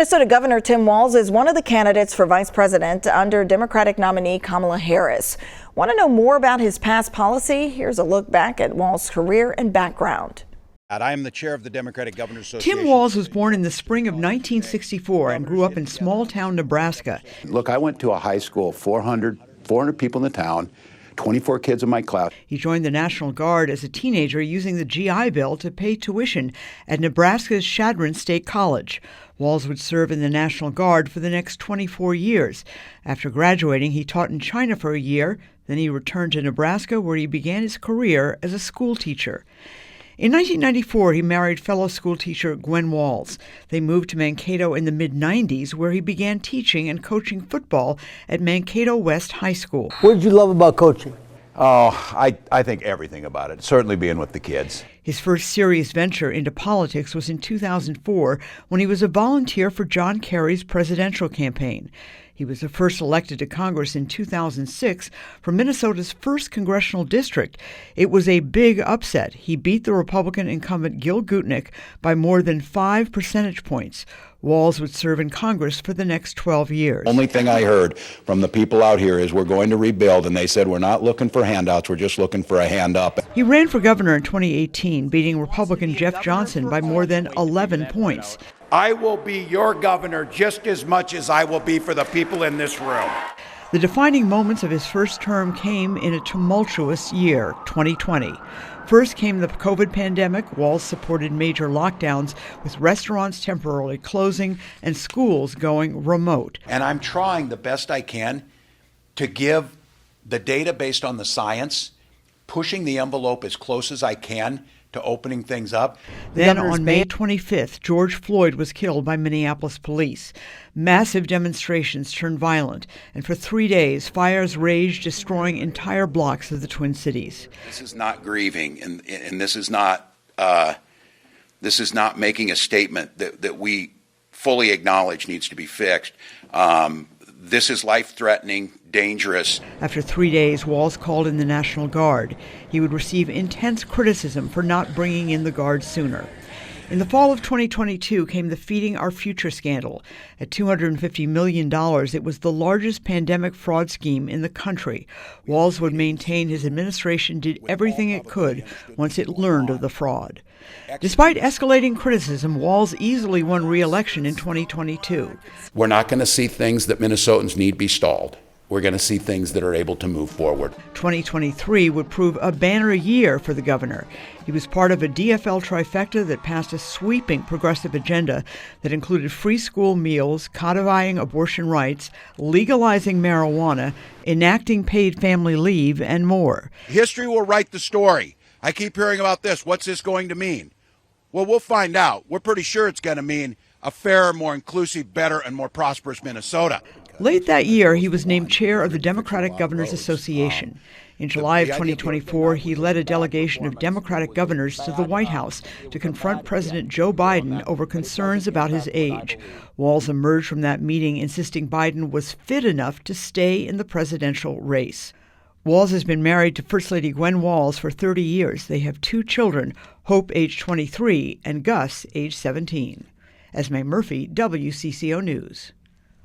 Minnesota Governor Tim Walz is one of the candidates for vice president under Democratic nominee Kamala Harris. Want to know more about his past policy? Here's a look back at Walz's career and background. I am the chair of the Democratic Governors Association. Tim Walz was born in the spring of 1964 and grew up in small-town Nebraska. Look, I went to a high school, 400 people in the town, 24 kids in my class. He joined the National Guard as a teenager using the GI Bill to pay tuition at Nebraska's Chadron State College. Walz would serve in the National Guard for the next 24 years. After graduating, he taught in China for a year. Then he returned to Nebraska, where he began his career as a school teacher. In 1994, he married fellow school teacher Gwen Walz. They moved to Mankato in the mid-'90s, where he began teaching and coaching football at Mankato West High School. What did you love about coaching? Oh, I think everything about it. Certainly being with the kids. His first serious venture into politics was in 2004 when he was a volunteer for John Kerry's presidential campaign. He was the first elected to Congress in 2006 from Minnesota's 1st congressional district. It was a big upset. He beat the Republican incumbent Gil Gutnick by more than 5 percentage points. Walz would serve in Congress for the next 12 years. Only thing I heard from the people out here is we're going to rebuild, and they said we're not looking for handouts, we're just looking for a hand up. He ran for governor in 2018, beating Republican Jeff Johnson by more than 11 points. I will be your governor just as much as I will be for the people in this room. The defining moments of his first term came in a tumultuous year, 2020. First came the COVID pandemic. Walz supported major lockdowns, with restaurants temporarily closing and schools going remote. And I'm trying the best I can to give the data based on the science, pushing the envelope as close as I can to opening things up. Then on May 25th, George Floyd was killed by Minneapolis police. Massive demonstrations turned violent, and for 3 days, fires raged, destroying entire blocks of the Twin Cities. This is not grieving, and this is not making a statement that we fully acknowledge needs to be fixed. This is life-threatening, dangerous. After 3 days, Walz called in the National Guard. He would receive intense criticism for not bringing in the Guard sooner. In the fall of 2022 came the Feeding Our Future scandal. At $250 million, it was the largest pandemic fraud scheme in the country. Walz would maintain his administration did everything it could once it learned of the fraud. Despite escalating criticism, Walz easily won re-election in 2022. We're not going to see things that Minnesotans need be stalled. We're going to see things that are able to move forward. 2023 would prove a banner year for the governor. He was part of a DFL trifecta that passed a sweeping progressive agenda that included free school meals, codifying abortion rights, legalizing marijuana, enacting paid family leave, and more. History will write the story. I keep hearing about this. What's this going to mean? Well, we'll find out. We're pretty sure it's going to mean a fairer, more inclusive, better, and more prosperous Minnesota. Late that year, he was named chair of the Democratic Governors Association. In July of 2024, he led a delegation of Democratic governors to the White House to confront President Joe Biden over concerns about his age. Walz emerged from that meeting insisting Biden was fit enough to stay in the presidential race. Walz has been married to First Lady Gwen Walz for 30 years. They have 2 children, Hope, age 23, and Gus, age 17. Esme Murphy, WCCO News.